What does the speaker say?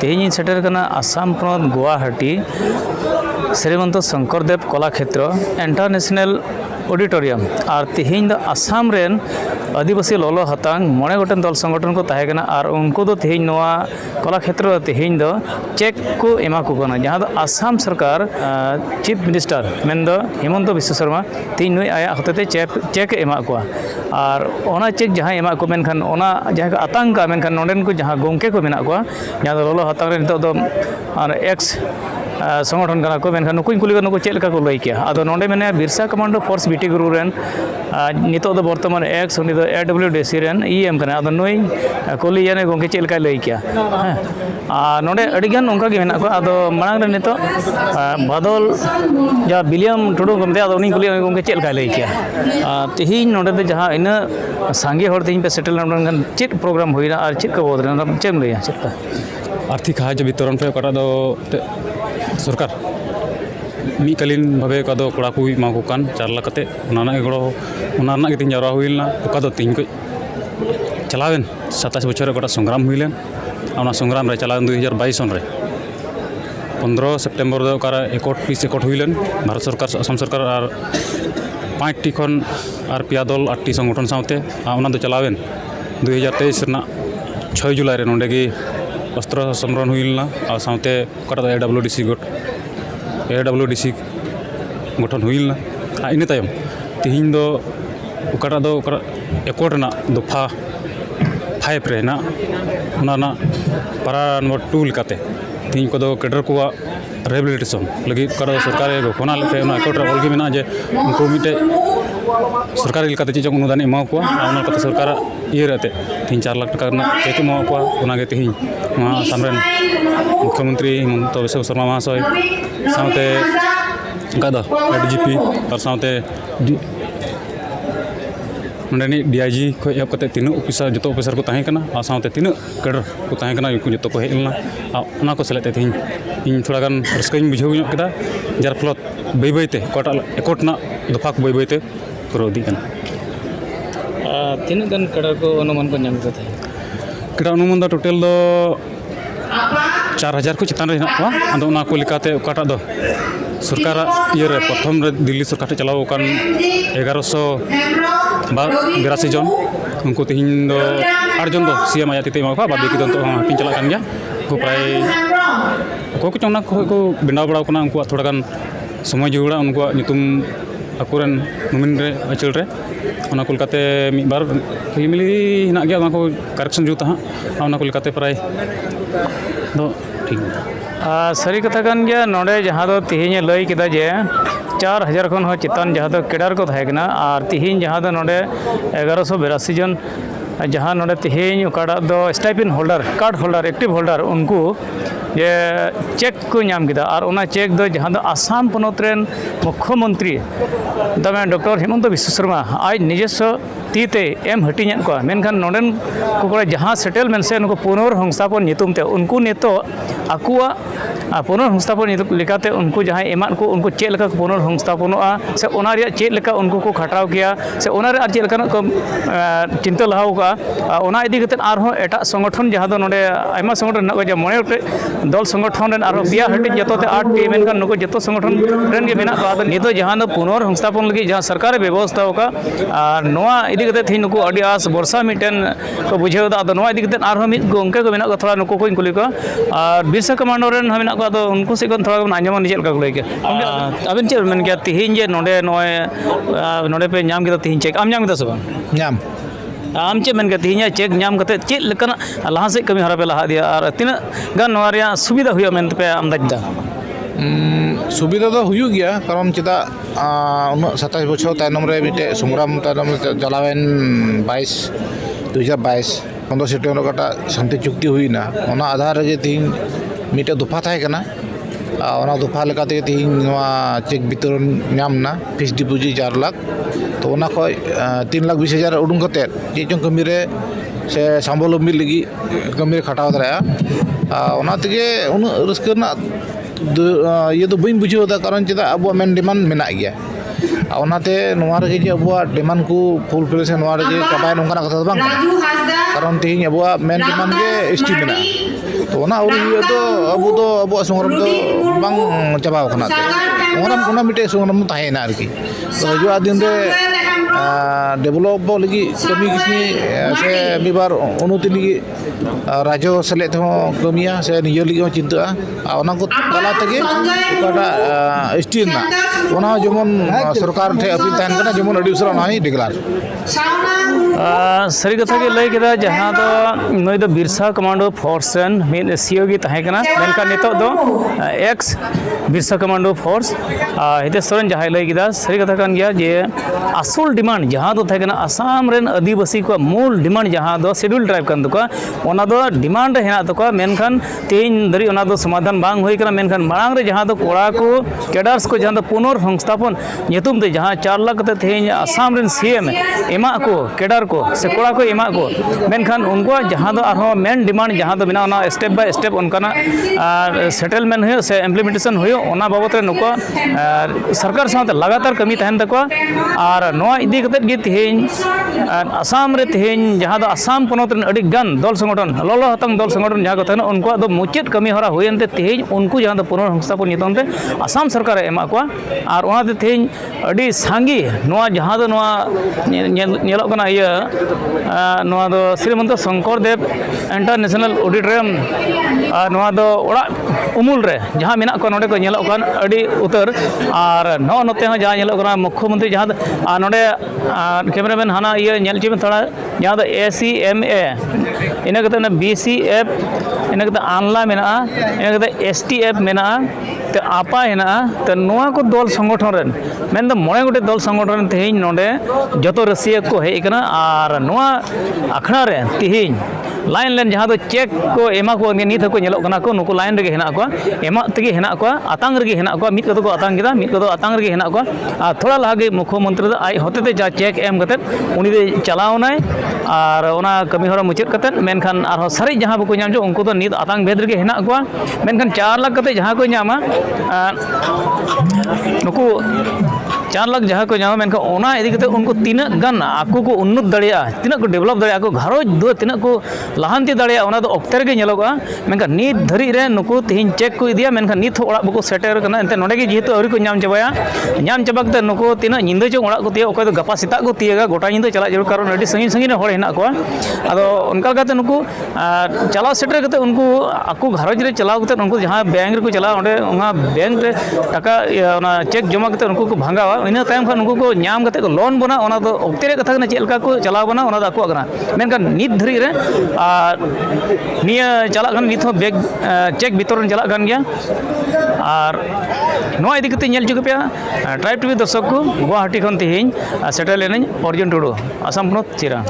तेहनी shutter करना आसाम पनत गुवाहाटी श्रीमंत शंकरदेव कला क्षेत्र इंटरनेशनल ऑडिटोरियम और तेहन आसाम रेन आदिवासी लोलो हतांग मोने गोटेन दल संगठन को तहेकना और उनको दो तेहन नोआ कला क्षेत्र तेहन दो चेक को एमा को कना जहां दो आसाम सरकार चीफ मिनिस्टर मेन दो हेमंत बिश्व शर्मा तेहन नुई आया हतते चेक एमा को और ओना चेक जहां एमा को मेनखान ओना जहां का आतंक का मेनखान नोडेन को जहां गोंके को मेना को जहां दो लोलो हतांग रे नितो दो और एक्स संगठन करना को मेनखान नुकुई कुली नुकु चेक लेका को लई किया आदो नोडे मेने बिरसा कमांडो फोर्स बीटी गुरु रेन नितो दो वर्तमान एक्स उनी दो एडब्ल्यूडीसी रेन ईएम करना आदो नुई कुली याने गोंके चेक लेका लई किया नोडे अडिगान उनका गे मेना को आदो मांग रे नितो बादल जा विलियम टुडू को मते आदो उनी कुली गोंके चेक लेका लई किया तेही नोडे दे जहां इना सांगे हर तेही पे सेटल नोडन चेक प्रोग्राम होइना और चेक को बोदरे चेम लई चेक आर्थिक साहाय्य वितरण पे कटा दो सरकार मीकालीन भावे का दो कड़ा को एमा को कान 4 लाख कते उनाना गड़ो उनाना के तीन जावरा हुइलना ओका दो तीन को चलावेन 27 बछर कटा संग्राम हुइलेन ओना संग्राम रे चलावेन 2022 सन रे 15 सितंबर दो ओकारा एकट पीस एकट हुइलेन भारत सरकार असम सरकार और 5 टी खन और पिया दल 8 टी संगठन साउते ओना दो चलावेन 2023 रना 6 जुलाई रे नोंडे की वस्त्र सम्रण हुइलना और साउते कटा एडब्ल्यूडीसी गठन हुइलना इन तायम तिहिन दो उकाटा दो एकट ना दफा 5 रे ना उनाना पारा नंबर 2 लेकाते तिहिन को दो केडर को रिहेबिलिटेशन लगी करा सरकार घोषणा लेते उना एकट रे ऑलगे मेना जे उनको मिटे सरकार लेकाते चीज अनुदान एमा को उना कते सरकार ये रहते 3-4 लाख टका ना चेक एमा को उना गे तिहिन आसाम रेन मुख्यमंत्री हेमंत बिश्व शर्मा महाशय साउते गादा एडीजीपी और साउते नोंडेनी डीआईजी को एप कते तीन ऑफिसर जतो ऑफिसर को ताहे कना और साउते तीन कैडर को ताहे कना उनको जतो को हेलना उना को सेलेते थिन इन थोड़ा गान रस्कैन बुझाव ᱧᱚᱜ केदा जार फलत बै बैते कोटा एकटना दफा को बै बैते करो दी कना तीन गन कैडर को अनुमान को नाम थे केडा अनुमान दा टोटल दो 4000 को चितान रे हिना को आदो उना को लेकाते ओकाटा दो सरकार ये रे प्रथम रे दिल्ली सरकार चलाव कान 1182 जन उनको तिहिन दो 8 जन दो सीएम आया तिते मा को बाकी दो तो पिन चला कान गया को प्राय को चोना को बिनाव बड़ा कना उनको थोड़ा गान समय जुड़ा उनको नितुम अकुरन नुमिन रे अचल रे उना कोलकाते मी बार मिली हिना गया उना को करेक्शन जुता उना कोलकाते प्राय दो ठीक सारी कथा कान गया नोडे जहां दो तिहिन लई किदा जे 4000 खन हो चितान जहां दो केडर को थायकना और तिहिन जहां दो नोडे 1182 जन जहां नोडे तिहिन ओकाडा दो stipend holder card holder active holder उनको ये चेक को नाम किदा और उना चेक दो जहां दो आसाम पनत रेन मुख्यमंत्री दमे डॉक्टर हेमंत बिश्व शर्मा आज निजस्व तीते एम हटिन को मेनखान नोडेन को जहां सेटलमेंट से उनको पुनर्संस्थापन नितुमते उनको नेतो आकुआ पुनर्संस्थापन लेकाते उनको जहां एमान को उनको चेक लेका पुनर्संस्थापनोआ से ओना रिया चेक लेका उनको को खटाव किया से ओना रे आर चेक लेका को चिंता लहाव का ओना इदी कते आरो एटा संगठन जहां दो नोडे आयमा संगठन न जे मोने दल संगठन रेन आरो बिया हटिन जतोते 8 टी मेनखान नुको जतो संगठन रेन गे मेना का नितो जहां दो पुनर्संस्थापन लगी जहां सरकार व्यवस्था का और नोआ इदी कते थी नुको अडी आस वर्षा मिटेन को बुझेव दा नोआ इदी कते आरो मिट गोंके को मेना को थोड़ा नुको को कुली को और बिरसा कमांडो रेन मेना को आदो उनको से कोन थोड़ा आंजम निजेल का लई के अबन चेक मेन गया तिहिन जे नोडे नोय नोडे पे नाम किदा तिहिन चेक आम नाम किदा सब नाम आम चे मेन के तिहिन चेक नाम कते चेक लेकना लहा से कमी हरा पे लहा दिया और तीन गान नोआ रिया सुविधा हुई मेन पे आमदाज दा सुविधा तो हुई गया कारण चेदा 27 बछर तायनम रे मिटे संग्राम तायनम चलावेन 2022 15 सितंबर कटा शांति चुक्ति हुईना ओना आधार रे तीन मिटे दफा थाय कना ओना दफा लेकाते तीन नोआ चेक वितरण नामना फिक्स डिपोजिट 4 लाख तो ओना को 3,20,000 उडुंग कते जे चों कमी रे से स्वावलम्बी लगी कमी रे खटाव दराया ओना तगे उन रस्कना ये तो बइन बुझे होता कारण चेदा अब मेन डिमांड मेना गया ओनाते नोआ रे जे अब डिमांड को फुल फिल से नोआ रे जे चाबाय नोंका कथा बांग कारण तेहिन अब मेन डिमांड के एसटी मेना तो ona auri itu abu do abu songrom do bang cabau kena te ona mite songrom tahena arki to hijua din re develop bo lagi kami kisni se bibar unuti lagi rajo selet ho kamiya se niyo lagi ho cinta ona ko tala tege okata stin na ona jemon सरकार ठे appeal तहन कना जेमन अडी उसरा नाई declare सरी कथा के लय केदा जहां दो नय दो Birsa commando force run main CO गी तहे कना मेनका नितो दो एक्स बिरसा कमांडो फोर्स हिते सोरेन जहां लय केदा सरी कथा कान गया जे असुल डिमांड जहां दो तहे कना आसाम रेन आदिवासी को मूल डिमांड जहां दो शेड्यूल ट्राइब कान दुका ओना दो डिमांड हेना तको मेनखान तेन दरी ओना दो समाधान बांग होई कना मेनखान मांग रे जहां दो कोड़ा को कैडर्स को जहां दो पुनर संस्थापन nyutum te jahan 4 lakh kate thehenya Assam ren CM ema ko kedar ko se koda ko ema ko menkhan unko jahan do arho main demand jahan do bina ona step by step onkana settlement hoyo se implementation hoyo ona babot re nuko sarkar saute lagatar kami tahen takwa ar noa idi kate gi theheny Assam re theheny jahan do Assam ponot ren adi gan dol sangothon lolo hatang dol sangothon jahan ko thehena unko do muchet kami hora hoyente theheny unku jahan do punor সংস্থাপন nyutum te Assam sarkar e ema ko ar ona te theheny अड़ी सांगी नोआ जहां दो नोआ नेलोग कना इया नोआ दो श्रीमंत शंकर देव इंटरनेशनल ऑडिटोरियम नोआ दो ओड़ा उमुल रे जहां मेना को नोडे को नेलोग कान अड़ी उतर आर नो नोते हो जहां नेलोग कना मुख्यमंत्री जहां नोडे कैमरामैन हाना इया नेल चिम थोड़ा जहां दो ACMA इना कते BCF इना कते आनला मेना इना कते STF मेना ते आपा हेना ते नोआ को दल संगठन रेन मेन दो मोए गोटे दल संगठन तेहिन नोडे जतो रसिया को हेज कना आर नोआ अखड़ा रे तेहिन लाइन लेन जहां दो चेक को एमा को नित को नेलो कना को नुको लाइन रे हेना को एमा तगे हेना को आतांग रे हेना को मित को आतांग गिदा मित को आतांग रे हेना को आ थोड़ा लागे मुख्यमंत्री दो आई होते जा चेक एम कते उनी दे चलावनाय आर ओना कमी होरा मुचेत कते मेनखान आरो सारी जहां बको नाम जो उनको तो नित आतांग भेद रे हेना को मेनखान 4 लाख कते जहां को नामा नुको 4 लाख जहां को नामा मेनखान ओना इदी कते उनको तीना गान आकु को उन्नत दड़िया तीना को डेवलप दड़िया को घरोज दो तीना को लाहांती दड़िया ओना दो ऑक्टर के नेलोगा मेनखान नित धरी रे नुको तिहिन चेक को इदिया मेनखान नित ओड़ा बको सेटर कना एंते नोडे के जेहेतु अवरी को नाम चाबाया नाम चाबाकते नुको तीना निंदा चो ओड़ा को तिया ओकय दो गपा सिता को तियागा गोटा निंदा चला जरूर कारण अडी संगी संगी ने होड़ हेना को आदो उनका कते नुको चलाव सेटर कते उनको आकु घरोज रे चलाव कते उनको जहां बैंक रे को चला ओंडे ओना बैंक रे टाका ओना चेक जमा कते उनको को भांगावा इना तायम खान उनको को नाम कते को लोन बना ओना दो ऑक्टे रे कथा कना चेलका को चलाव बना ओना दो आकु कना मेनखान नित धरी रे निया चला खान नित हो बैग चेक वितरण चला खान गया और नोआ इदी कते नेल चुके पे ट्राइब टीवी दर्शक को गुवाहाटी खन तिहिन सेटल लेन अर्जुन टुडू आसाम ponot चिरा।